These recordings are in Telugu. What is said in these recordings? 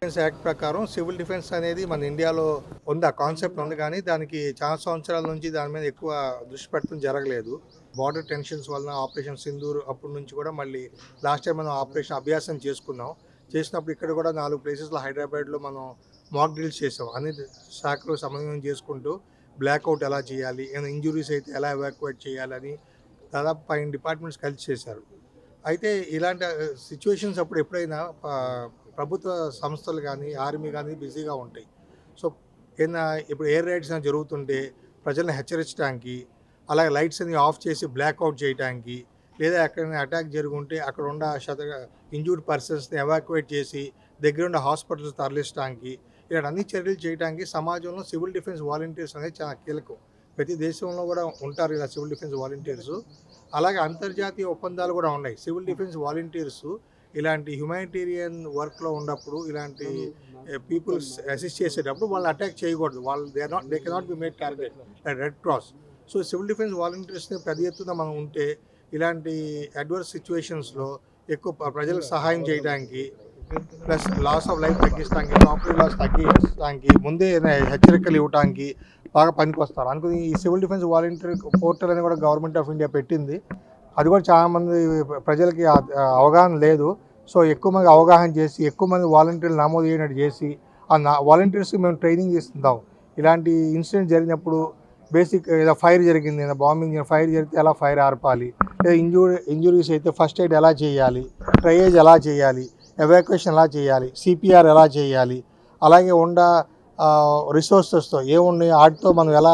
డిఫెన్స్ యాక్ట్ ప్రకారం సివిల్ డిఫెన్స్ అనేది మన ఇండియాలో ఉంది, ఆ కాన్సెప్ట్ ఉంది. కానీ దానికి చాలా సంవత్సరాల నుంచి దాని మీద ఎక్కువ దృష్టి పెట్టడం జరగలేదు. బార్డర్ టెన్షన్స్ వలన ఆపరేషన్ సింధూర్ అప్పటి నుంచి కూడా మళ్ళీ లాస్ట్ టైం మనం ఆపరేషన్ అభ్యాసం చేసినప్పుడు ఇక్కడ కూడా 4 ప్లేసెస్లో హైదరాబాద్లో మనం మాక్ డ్రిల్స్ చేసాం. అన్ని శాఖలు సమన్వయం చేసుకుంటూ బ్లాక్అవుట్ ఎలా చేయాలి, ఏమైనా ఇంజురీస్ అయితే ఎలా ఎవాక్యుయేట్ చేయాలని దాదాపు 5 డిపార్ట్మెంట్స్ కలిసి చేశారు. అయితే ఇలాంటి సిచ్యువేషన్స్ అప్పుడు ఎప్పుడైనా ప్రభుత్వ సంస్థలు కానీ ఆర్మీ కానీ బిజీగా ఉంటాయి. సో ఏదైనా ఇప్పుడు ఎయిర్ రైడ్స్ జరుగుతుంటే ప్రజల్ని హెచ్చరించడానికి, అలాగే లైట్స్ అన్ని ఆఫ్ చేసి బ్లాక్అవుట్ చేయడానికి, లేదా ఎక్కడైనా అటాక్ జరుగుంటే అక్కడ ఉన్న ఇంజూర్డ్ పర్సన్స్ని ఎవాక్యుయేట్ చేసి దగ్గరుండే హాస్పిటల్స్ తరలించడానికి, ఇలాంటి అన్ని చర్యలు చేయడానికి సమాజంలో సివిల్ డిఫెన్స్ వాలంటీర్స్ అనేది చాలా కీలకం. ప్రతి దేశంలో కూడా ఉంటారు ఇలా సివిల్ డిఫెన్స్ వాలంటీర్స్. అలాగే అంతర్జాతీయ ఒప్పందాలు కూడా ఉన్నాయి. సివిల్ డిఫెన్స్ వాలంటీర్స్ ఇలాంటి హ్యుమానిటేరియన్ వర్క్లో ఉన్నప్పుడు, ఇలాంటి పీపుల్స్ అసిస్ట్ చేసేటప్పుడు వాళ్ళని అటాక్ చేయకూడదు. They cannot be made target Red Cross. So civil defence వాలంటీర్స్ని పెద్ద ఎత్తున మనం ఉంటే ఇలాంటి అడ్వర్స్ సిచ్యువేషన్స్లో ఎక్కువ ప్రజలకు సహాయం చేయడానికి, ప్లస్ లాస్ ఆఫ్ లైఫ్ తగ్గించడానికి, ప్రాపర్టీ లాస్ తగ్గించడానికి, ముందే హెచ్చరికలు ఇవ్వడానికి బాగా పనికొస్తారు అనుకుని ఈ సివిల్ డిఫెన్స్ వాలంటీర్ పోర్టల్ అని కూడా గవర్నమెంట్ ఆఫ్ ఇండియా పెట్టింది. అది కూడా చాలామంది ప్రజలకి అవగాహన లేదు. సో ఎక్కువ మంది అవగాహన చేసి ఎక్కువ మంది వాలంటీర్లు నమోదు చేయనట్టు చేసి వాలంటీర్స్కి మేము ట్రైనింగ్ ఇస్తుంటాం. ఇలాంటి ఇన్సిడెంట్ జరిగినప్పుడు బేసిక్ ఏదో ఫైర్ జరిగింది, ఏదో బాంబింగ్ ఫైర్ జరిగితే ఎలా ఫైర్ ఆర్పాలి, లేదా ఇంజురీస్ అయితే ఫస్ట్ ఎయిడ్ ఎలా చేయాలి, ట్రయేజ్ ఎలా చేయాలి, ఎవాక్యుయేషన్ ఎలా చేయాలి, సిపిఆర్ ఎలా చేయాలి, అలాగే రిసోర్సెస్తో ఏమున్నాయి వాటితో మనం ఎలా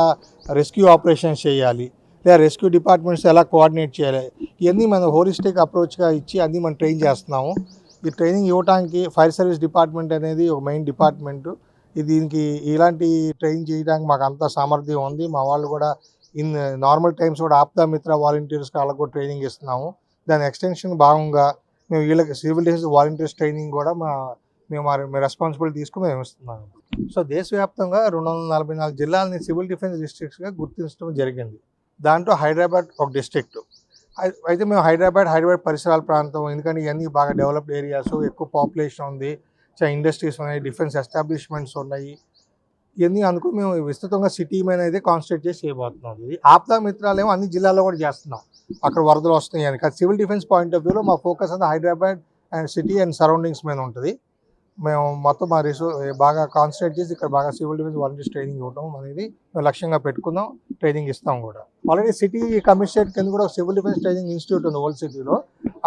రెస్క్యూ ఆపరేషన్స్ చేయాలి, లేదా రెస్క్యూ డిపార్ట్మెంట్స్ ఎలా కోఆర్డినేట్ చేయాలి, ఇవన్నీ మనం హోలిస్టిక్ అప్రోచ్గా ఇచ్చి అన్నీ మనం ట్రైన్ చేస్తున్నాము. ఈ ట్రైనింగ్ ఇవ్వడానికి ఫైర్ సర్వీస్ డిపార్ట్మెంట్ అనేది ఒక మెయిన్ డిపార్ట్మెంటు. దీనికి ఇలాంటి ట్రైన్ చేయడానికి మాకు అంత సామర్థ్యం ఉంది. మా వాళ్ళు కూడా నార్మల్ టైమ్స్ కూడా ఆప్దా మిత్ర వాలంటీర్స్కి వాళ్ళకు కూడా ట్రైనింగ్ ఇస్తున్నాము. దాని ఎక్స్టెన్షన్ భాగంగా మేము వీళ్ళకి సివిల్ డిఫెన్స్ వాలంటీర్స్ ట్రైనింగ్ కూడా మేము రెస్పాన్సిబిలిటీ తీసుకుని మేము ఇస్తున్నాము. సో దేశవ్యాప్తంగా 244 జిల్లాలని సివిల్ డిఫెన్స్ డిస్ట్రిక్ట్స్గా గుర్తించడం జరిగింది. దాంట్లో హైదరాబాద్ ఒక డిస్ట్రిక్ట్. అయితే మేము హైదరాబాద్ పరిసరాల ప్రాంతం, ఎందుకంటే ఇవన్నీ బాగా డెవలప్డ్ ఏరియాస్, ఎక్కువ పాపులేషన్ ఉంది, చాలా ఇండస్ట్రీస్ ఉన్నాయి, డిఫెన్స్ ఎస్టాబ్లిష్మెంట్స్ ఉన్నాయి. ఇవన్నీ అనుకుని మేము విస్తృతంగా సిటీ మీద అయితే కాన్సన్ట్రేట్ చేసి చేయబోతున్నాం. ఇది ఆప్దా మిత్రాలేమో అన్ని జిల్లాల్లో కూడా చేస్తున్నాం, అక్కడ వరదలు వస్తున్నాయి అని. కానీ సివిల్ డిఫెన్స్ పాయింట్ ఆఫ్ వ్యూలో మా ఫోకస్ అంతా Hyderabad and city and surroundings మీద ఉంటుంది. మేము మొత్తం మా బాగా కాన్సన్ట్రేట్ చేసి ఇక్కడ బాగా సివిల్ డిఫెన్స్ వాలంటీర్స్ ట్రైనింగ్ ఇవ్వడం అనేది మేము లక్ష్యంగా పెట్టుకుందాం. ట్రైనింగ్ ఇస్తాం కూడా. ఆల్రెడీ సిటీ కమిషనరేట్ కింద కూడా సివిల్ డిఫెన్స్ ట్రైనింగ్ ఇన్స్టిట్యూట్ ఉంది ఓల్డ్ సిటీలో.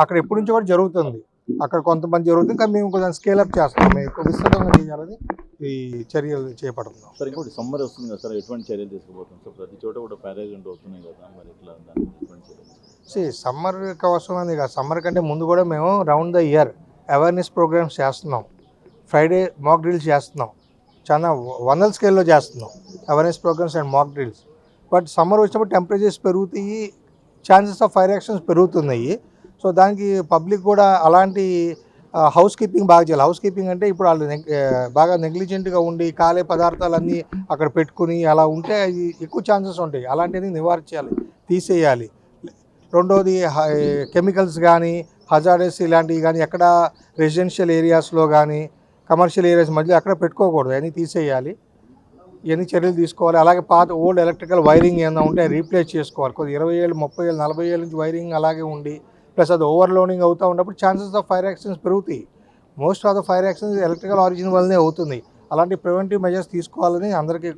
అక్కడ ఎప్పటి నుంచి కూడా జరుగుతుంది, అక్కడ కొంతమంది జరుగుతుంది. కానీ మేము కొంచెం స్కేలప్ చేస్తాం, మేము ఎక్కువ విస్తృతంగా చేయాలని ఈ చర్యలు చేపడుతున్నాం. సార్ ఇంకోటి సమ్మర్ వస్తుంది కదా సార్, ఎటువంటి చర్యలు తీసుకోబోతున్నాం సార్? ప్రతి చోట కూడా పారాగ్రెంట్ వస్తున్నాయి కదా, మరి ఇట్లా సమ్మర్ కోసం అని కాదు, సమ్మర్ కంటే ముందు కూడా మేము round the year awareness programmes చేస్తున్నాం. ఫ్రైడే మాక్ డ్రిల్స్ చేస్తున్నాం, చాలా వందల స్కేల్లో చేస్తున్నాం awareness programmes and mock drills. But summer వచ్చినప్పుడు టెంపరేచర్స్ పెరుగుతాయి, ఛాన్సెస్ ఆఫ్ ఫైర్ యాక్షన్స్ పెరుగుతున్నాయి. సో దానికి పబ్లిక్ కూడా అలాంటి హౌస్ కీపింగ్ బాగా చేయాలి. హౌస్ కీపింగ్ అంటే ఇప్పుడు వాళ్ళు బాగా నెగ్లిజెంట్గా ఉండి కాలే పదార్థాలన్నీ అక్కడ పెట్టుకుని అలా ఉంటే అది ఎక్కువ ఛాన్సెస్ ఉంటాయి. అలాంటివి నివారించాలి, తీసేయాలి. రెండోది కెమికల్స్ కానీ హజార్డస్ ఇలాంటివి కానీ ఎక్కడ రెసిడెన్షియల్ ఏరియాస్లో కానీ కమర్షియల్ ఏరియాస్ మధ్య అక్కడ పెట్టుకోకూడదు, అన్నీ తీసేయాలి. ఇవన్నీ చర్యలు తీసుకోవాలి. అలాగే పాత ఓల్డ్ ఎలక్ట్రికల్ వైరింగ్ ఏమైనా ఉంటే రీప్లేస్ చేసుకోవాలి. కొద్దిగా 20 ఏళ్ళు 30 ఏళ్ళు 40 ఏళ్ళ నుంచి వైరింగ్ అలాగే ఉండి ప్లస్ అది ఓవర్లోడింగ్ అవుతూ ఉన్నప్పుడు ఛాన్సెస్ ఆఫ్ ఫైర్ యాక్సిడెంట్స్ పెరుగుతాయి. Most of the fire accidents electrical origin వల్లనే అవుతుంది. అలాంటి ప్రివెంటివ్ మెజర్స్ తీసుకోవాలని అందరికీ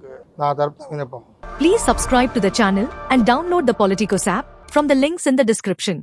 నా తరపున విన్నపం. Please subscribe to the channel and download the Politicos app from the links in the description.